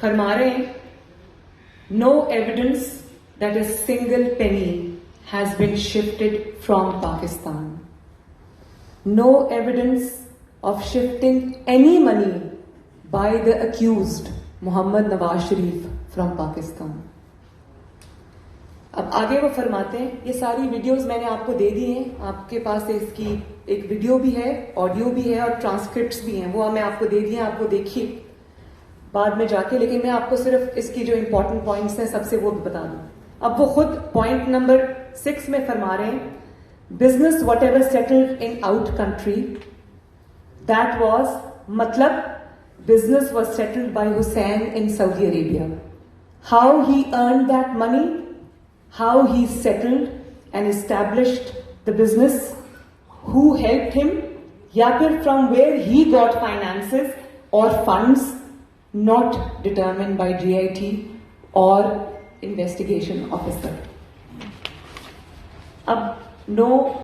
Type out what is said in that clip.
फरमा रहे हैं, no evidence that a single penny has been shifted from Pakistan. No evidence of shifting any money by the accused Mohammad Nawaz Sharif from Pakistan. अब आगे वो फरमाते हैं, ये सारी वीडियोस मैंने आपको दे दी हैं, आपके पास इसकी एक वीडियो भी है, ऑडियो भी है और ट्रांसक्रिप्ट्स भी हैं, वो मैं आपको दे दी हैं, आप वो देखिए बाद में जाके. लेकिन मैं आपको सिर्फ इसकी जो इंपॉर्टेंट पॉइंट्स हैं सबसे वो बता दूं. अब वो खुद पॉइंट नंबर 6 में फरमा रहे हैं, business what ever settled in out country, that was matlab business was settled by Hussein in Saudi Arabia. How he earned that money, how he settled and established the business, who helped him, ya phir from where he got finances or funds, not determined by GIT or investigation officer. Ab no